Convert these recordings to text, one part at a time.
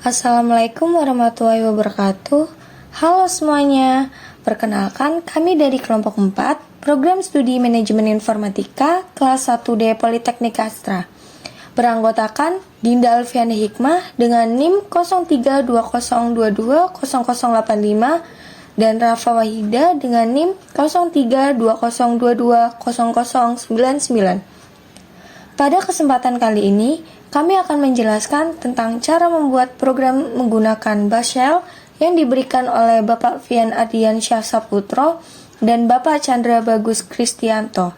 Assalamualaikum warahmatullahi wabarakatuh. Halo semuanya, perkenalkan kami dari kelompok 4, Program Studi Manajemen Informatika, kelas 1D Politeknik Astra. Beranggotakan Dinda Alfiani Hikmah dengan NIM 0320220085 dan Rafa Wahida dengan NIM 0320220099. Pada kesempatan kali ini, kami akan menjelaskan tentang cara membuat program menggunakan Bash Shell yang diberikan oleh Bapak Fian Ardian Syah Saputro dan Bapak Chandra Bagus Kristianto.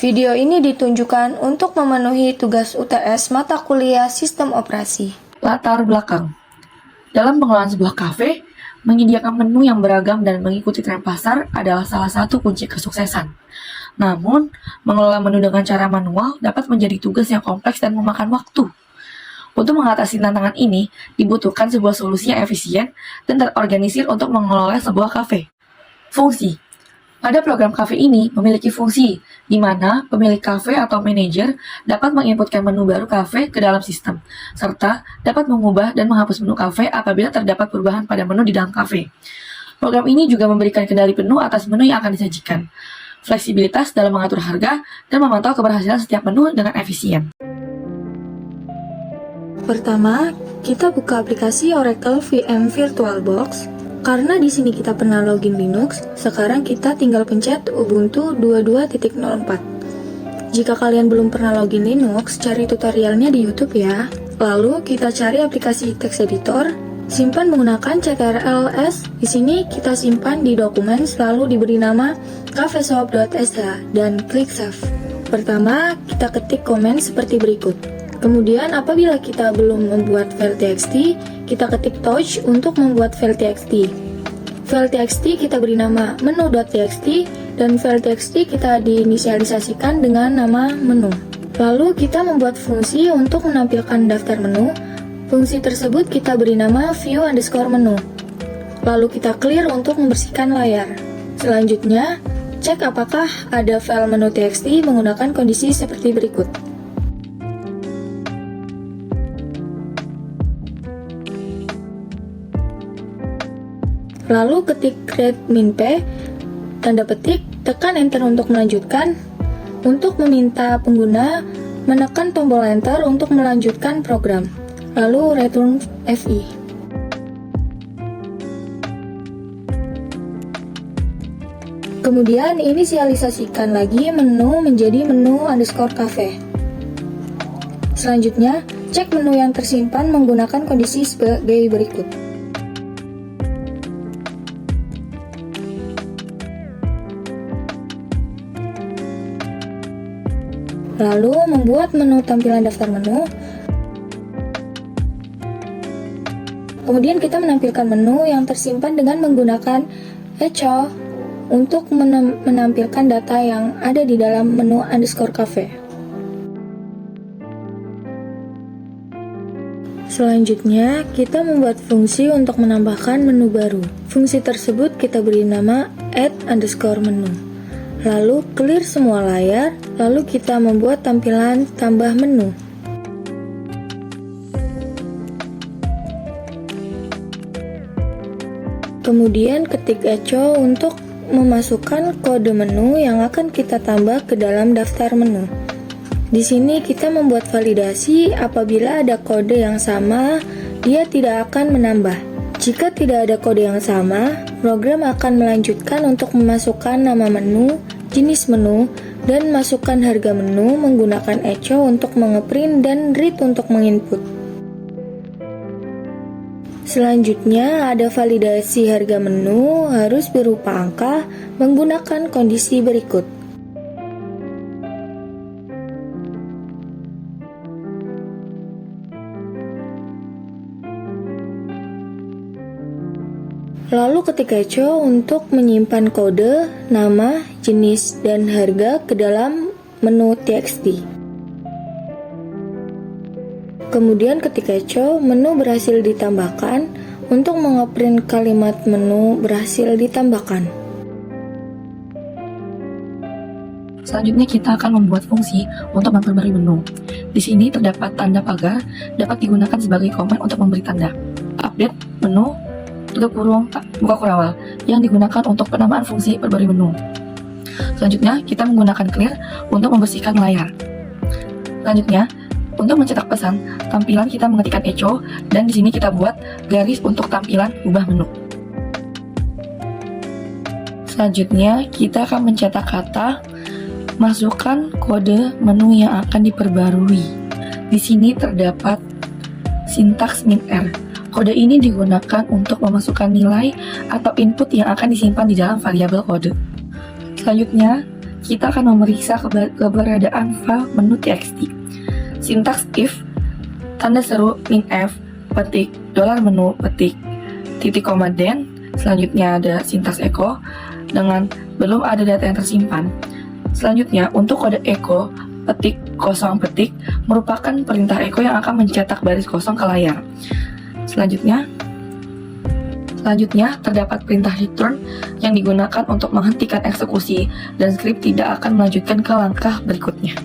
Video ini ditunjukkan untuk memenuhi tugas UTS mata kuliah Sistem Operasi. Latar belakang. Dalam pengelolaan sebuah kafe, menyediakan menu yang beragam dan mengikuti tren pasar adalah salah satu kunci kesuksesan. Namun, mengelola menu dengan cara manual dapat menjadi tugas yang kompleks dan memakan waktu. Untuk mengatasi tantangan ini, dibutuhkan sebuah solusi yang efisien dan terorganisir untuk mengelola sebuah kafe. Fungsi. Pada program kafe ini memiliki fungsi, di mana pemilik kafe atau manajer dapat menginputkan menu baru kafe ke dalam sistem, serta dapat mengubah dan menghapus menu kafe apabila terdapat perubahan pada menu di dalam kafe. Program ini juga memberikan kendali penuh atas menu yang akan disajikan, fleksibilitas dalam mengatur harga, dan memantau keberhasilan setiap menu dengan efisien. Pertama, kita buka aplikasi Oracle VM VirtualBox. Karena di sini kita pernah login Linux, sekarang kita tinggal pencet Ubuntu 22.04. Jika kalian belum pernah login Linux, cari tutorialnya di YouTube ya. Lalu kita cari aplikasi text editor, simpan menggunakan ctrls. Di sini kita simpan di dokumen selalu diberi nama cafesoap.sh dan klik save. Pertama, kita ketik komen seperti berikut. Kemudian apabila kita belum membuat file txt, kita ketik touch untuk membuat file txt. File txt kita beri nama menu.txt dan file txt kita diinisialisasikan dengan nama menu. Lalu kita membuat fungsi untuk menampilkan daftar menu. Fungsi tersebut kita beri nama view_menu. Lalu kita clear untuk membersihkan layar. Selanjutnya, cek apakah ada file menu txt menggunakan kondisi seperti berikut. Lalu ketik create-min-p, tanda petik, tekan enter untuk melanjutkan. Untuk meminta pengguna menekan tombol enter untuk melanjutkan program. Lalu return FI. Kemudian inisialisasikan lagi menu menjadi menu_cafe. Selanjutnya, cek menu yang tersimpan menggunakan kondisi sebagai berikut. Lalu membuat menu tampilan daftar menu. Kemudian kita menampilkan menu yang tersimpan dengan menggunakan echo untuk menampilkan data yang ada di dalam menu _cafe. Selanjutnya, kita membuat fungsi untuk menambahkan menu baru. Fungsi tersebut kita beri nama add_menu. Lalu clear semua layar, lalu kita membuat tampilan tambah menu. Kemudian ketik echo untuk memasukkan kode menu yang akan kita tambah ke dalam daftar menu. Di sini kita membuat validasi apabila ada kode yang sama, dia tidak akan menambah. Jika tidak ada kode yang sama, program akan melanjutkan untuk memasukkan nama menu, jenis menu, dan masukkan harga menu menggunakan echo untuk mengeprint dan read untuk menginput. Selanjutnya ada validasi harga menu harus berupa angka menggunakan kondisi berikut. Lalu ketik echo untuk menyimpan kode, nama, jenis, dan harga ke dalam menu txt. Kemudian ketik echo, menu berhasil ditambahkan. Untuk mengeprint kalimat menu berhasil ditambahkan. Selanjutnya kita akan membuat fungsi untuk memperbarui menu. Di sini terdapat tanda pagar dapat digunakan sebagai komen untuk memberi tanda. update menu tutup kurung buka kurawal yang digunakan untuk penamaan fungsi perbarui menu. Selanjutnya, kita menggunakan clear untuk membersihkan layar. Selanjutnya, untuk mencetak pesan, tampilan kita mengetikkan echo dan di sini kita buat garis untuk tampilan ubah menu. Selanjutnya, kita akan mencetak kata masukkan kode menu yang akan diperbarui. Di sini terdapat sintaks -r. Kode ini digunakan untuk memasukkan nilai atau input yang akan disimpan di dalam variabel kode. Selanjutnya, kita akan memeriksa keberadaan file menu txt. Sintaks if, tanda seru -f, petik, $menu, petik, titik koma then. Selanjutnya ada sintaks echo dengan belum ada data yang tersimpan. Selanjutnya, untuk kode echo, petik, kosong, petik, merupakan perintah echo yang akan mencetak baris kosong ke layar. Selanjutnya, terdapat perintah return yang digunakan untuk menghentikan eksekusi dan skrip tidak akan melanjutkan ke langkah berikutnya.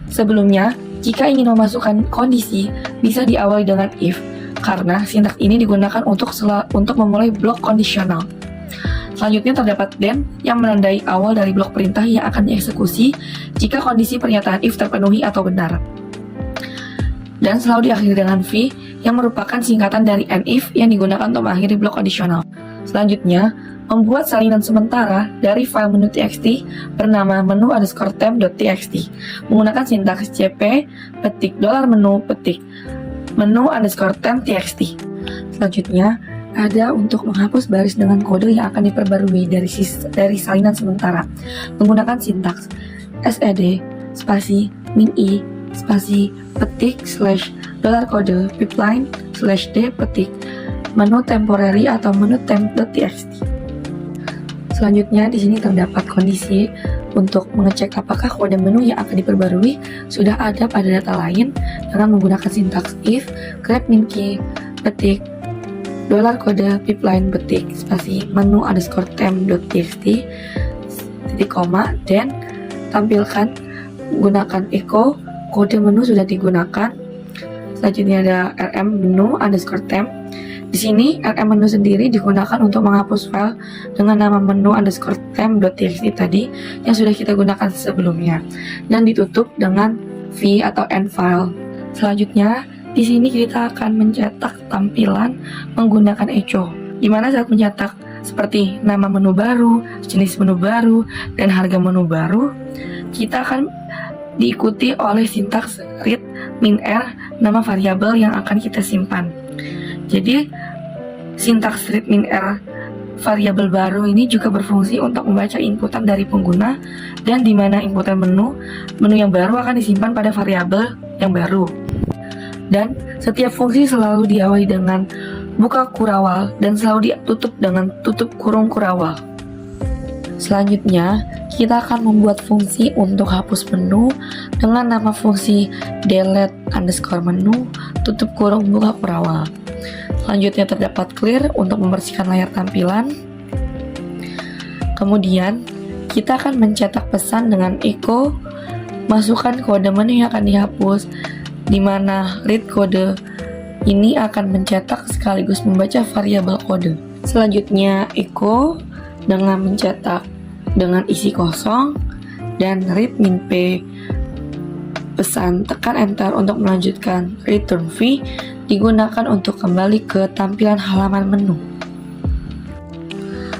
Sebelumnya, jika ingin memasukkan kondisi, bisa diawali dengan if, karena sintaks ini digunakan untuk memulai blok kondisional. Selanjutnya terdapat then yang menandai awal dari blok perintah yang akan dieksekusi jika kondisi pernyataan if terpenuhi atau benar. Dan selalu diakhiri dengan v yang merupakan singkatan dari if yang digunakan untuk mengakhiri blok kondisional. Selanjutnya, membuat salinan sementara dari file menu txt bernama menu_temp.txt menggunakan sintaks cp petik $menu petik menu_temp.txt. Selanjutnya, ada untuk menghapus baris dengan kode yang akan diperbarui dari salinan sementara menggunakan sintaks sed spasi -i spasi petik $kode pipeline /d petik menu temporary atau menu temp.txt. Selanjutnya di sini terdapat kondisi untuk mengecek apakah kode menu yang akan diperbarui sudah ada pada data lain dengan menggunakan sintaks if grep min-key petik $kode pipeline petik spasi menu_temp.txt titik koma dan tampilkan gunakan echo kode menu sudah digunakan. Selanjutnya ada rm menu_temp. Di sini rm menu sendiri digunakan untuk menghapus file dengan nama menu_temp.txt tadi yang sudah kita gunakan sebelumnya dan ditutup dengan v atau end file. Selanjutnya di sini kita akan mencetak tampilan menggunakan echo, di mana saat mencetak seperti nama menu baru, jenis menu baru, dan harga menu baru, kita akan diikuti oleh sintaks read -r nama variabel yang akan kita simpan. Jadi sintaks read -r variabel baru ini juga berfungsi untuk membaca inputan dari pengguna dan di mana inputan menu yang baru akan disimpan pada variabel yang baru. Dan setiap fungsi selalu diawali dengan buka kurawal dan selalu ditutup dengan tutup kurung kurawal. Selanjutnya, kita akan membuat fungsi untuk hapus menu dengan nama fungsi delete_menu tutup kurung buka kurawal. Selanjutnya terdapat clear untuk membersihkan layar tampilan. Kemudian, kita akan mencetak pesan dengan echo, masukkan kode menu yang akan dihapus, di mana read kode ini akan mencetak sekaligus membaca variabel kode. Selanjutnya echo dengan mencetak dengan isi kosong dan read -p pesan, tekan enter untuk melanjutkan. Return v digunakan untuk kembali ke tampilan halaman menu.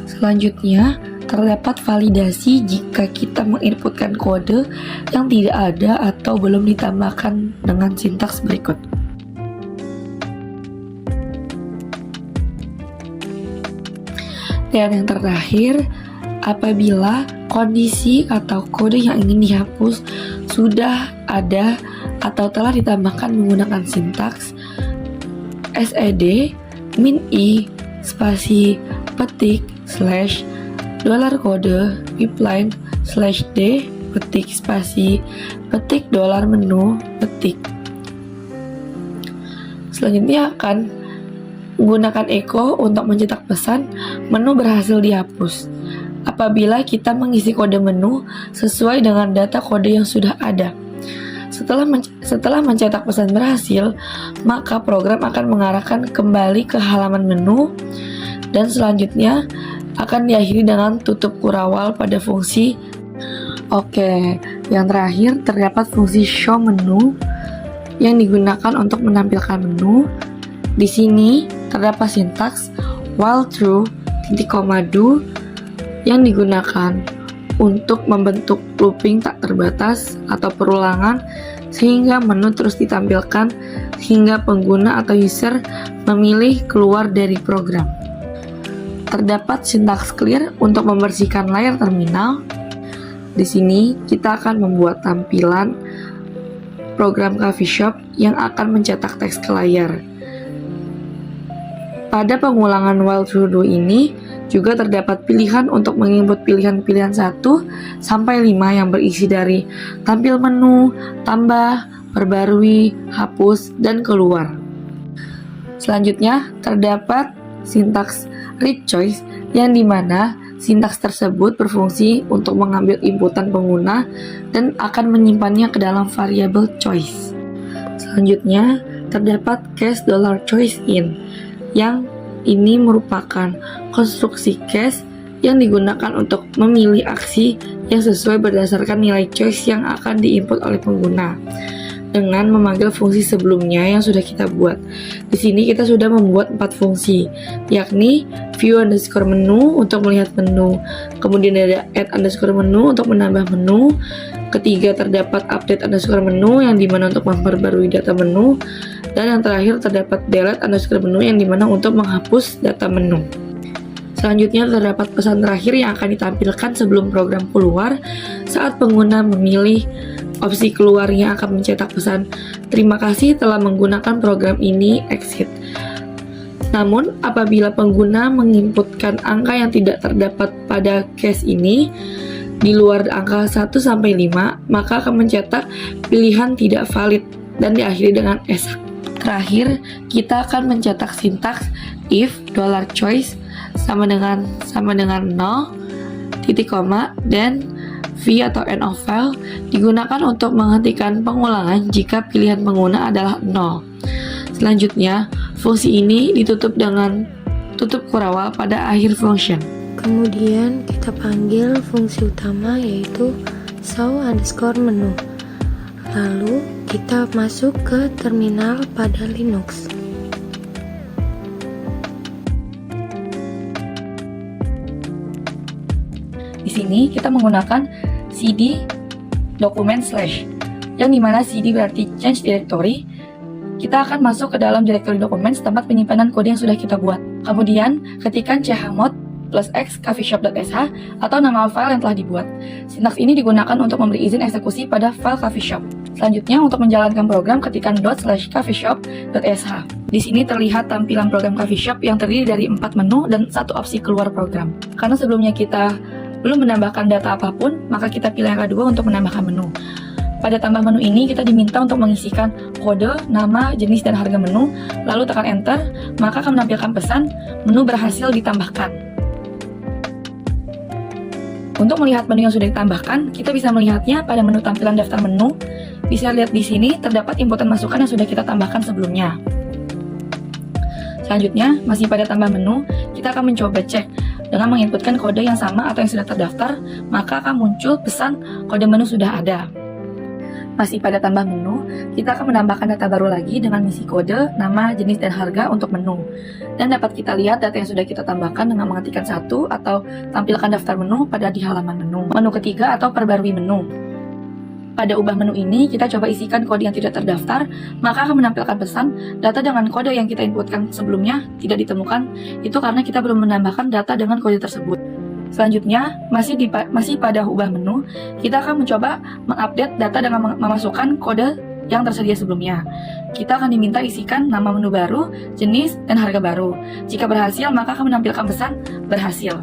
Selanjutnya terdapat validasi jika kita menginputkan kode yang tidak ada atau belum ditambahkan dengan sintaks berikut. Dan yang terakhir, apabila kondisi atau kode yang ingin dihapus sudah ada atau telah ditambahkan menggunakan sintaks sed -i spasi petik $kode pipeline /d petik spasi petik $menu petik. Selanjutnya akan menggunakan echo untuk mencetak pesan menu berhasil dihapus apabila kita mengisi kode menu sesuai dengan data kode yang sudah ada. Setelah mencetak pesan berhasil, maka program akan mengarahkan kembali ke halaman menu dan selanjutnya akan diakhiri dengan tutup kurawal pada fungsi. Oke, yang terakhir terdapat fungsi show menu yang digunakan untuk menampilkan menu. Di sini terdapat sintaks while true, do yang digunakan untuk membentuk looping tak terbatas atau perulangan sehingga menu terus ditampilkan hingga pengguna atau user memilih keluar dari program. Terdapat sintaks clear untuk membersihkan layar terminal. Di sini kita akan membuat tampilan program coffee shop yang akan mencetak teks ke layar. Pada pengulangan while true do ini juga terdapat pilihan untuk menginput pilihan-pilihan 1 sampai 5 yang berisi dari tampil menu, tambah, perbarui, hapus, dan keluar. Selanjutnya terdapat sintaks read choice yang dimana sintaks tersebut berfungsi untuk mengambil inputan pengguna dan akan menyimpannya ke dalam variabel choice. Selanjutnya terdapat case $choice in yang ini merupakan konstruksi case yang digunakan untuk memilih aksi yang sesuai berdasarkan nilai choice yang akan diinput oleh pengguna dengan memanggil fungsi sebelumnya yang sudah kita buat. Di sini kita sudah membuat 4 fungsi, yakni view underscore menu untuk melihat menu, kemudian ada add underscore menu untuk menambah menu, ketiga terdapat update underscore menu yang dimana untuk memperbarui data menu, dan yang terakhir terdapat delete underscore menu yang dimana untuk menghapus data menu. Selanjutnya terdapat pesan terakhir yang akan ditampilkan sebelum program keluar saat pengguna memilih opsi keluar yang akan mencetak pesan terima kasih telah menggunakan program ini exit. Namun apabila pengguna menginputkan angka yang tidak terdapat pada case ini di luar angka 1 sampai 5, maka akan mencetak pilihan tidak valid dan diakhiri dengan esak. Terakhir, kita akan mencetak sintaks if $choice sama dengan 0, titik koma, dan v atau end of file digunakan untuk menghentikan pengulangan jika pilihan pengguna adalah 0. Selanjutnya, fungsi ini ditutup dengan tutup kurawal pada akhir function. Kemudian kita panggil fungsi utama yaitu show underscore menu. Lalu kita masuk ke terminal pada Linux. Di sini kita menggunakan cd dokumen slash, yang dimana cd berarti change directory. Kita akan masuk ke dalam directory dokumen tempat penyimpanan kode yang sudah kita buat. Kemudian ketikkan chmod +x coffeeshop.sh atau nama file yang telah dibuat. Sintaks ini digunakan untuk memberi izin eksekusi pada file coffeeshop. Selanjutnya untuk menjalankan program ketikkan ./coffeeshop.sh. Di sini terlihat tampilan program coffeeshop yang terdiri dari 4 menu dan 1 opsi keluar program. Karena sebelumnya kita belum menambahkan data apapun, maka kita pilih yang kedua untuk menambahkan menu. Pada tambah menu ini kita diminta untuk mengisikan kode, nama, jenis, dan harga menu, lalu tekan enter, maka akan menampilkan pesan menu berhasil ditambahkan. Untuk melihat menu yang sudah ditambahkan, kita bisa melihatnya pada menu tampilan daftar menu. Bisa lihat di sini terdapat inputan masukan yang sudah kita tambahkan sebelumnya. Selanjutnya, masih pada tambah menu, kita akan mencoba cek dengan menginputkan kode yang sama atau yang sudah terdaftar, maka akan muncul pesan kode menu sudah ada. Masih pada tambah menu, kita akan menambahkan data baru lagi dengan mengisi kode, nama, jenis, dan harga untuk menu. Dan dapat kita lihat data yang sudah kita tambahkan dengan mengetikkan 1 atau tampilkan daftar menu pada di halaman menu. Menu ketiga atau perbarui menu. Pada ubah menu ini, kita coba isikan kode yang tidak terdaftar, maka akan menampilkan pesan data dengan kode yang kita inputkan sebelumnya tidak ditemukan, itu karena kita belum menambahkan data dengan kode tersebut. Selanjutnya, masih pada ubah menu, kita akan mencoba mengupdate data dengan memasukkan kode yang tersedia sebelumnya. Kita akan diminta isikan nama menu baru, jenis, dan harga baru. Jika berhasil, maka akan menampilkan pesan berhasil.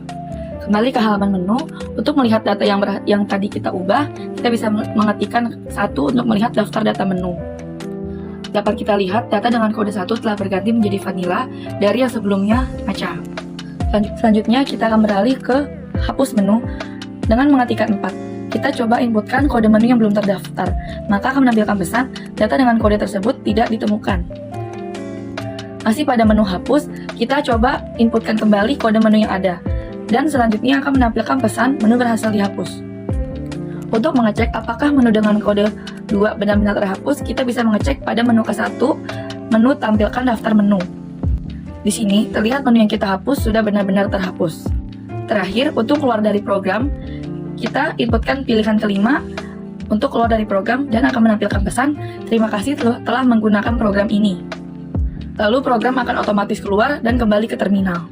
Kembali ke halaman menu, untuk melihat data yang tadi kita ubah, kita bisa mengetikkan 1 untuk melihat daftar data menu. Dapat kita lihat data dengan kode 1 telah berganti menjadi vanilla dari yang sebelumnya matcha. Selanjutnya kita akan beralih ke hapus menu dengan mengetikkan 4. kita coba inputkan kode menu yang belum terdaftar, maka akan menampilkan pesan data dengan kode tersebut tidak ditemukan. Masih pada menu hapus, kita coba inputkan kembali kode menu yang ada, dan selanjutnya akan menampilkan pesan menu berhasil dihapus. Untuk mengecek apakah menu dengan kode 2 benar-benar terhapus, kita bisa mengecek pada menu ke-1, menu tampilkan daftar menu. Di sini, terlihat menu yang kita hapus sudah benar-benar terhapus. Terakhir, untuk keluar dari program, kita inputkan pilihan kelima untuk keluar dari program dan akan menampilkan pesan, terima kasih telah menggunakan program ini. Lalu program akan otomatis keluar dan kembali ke terminal.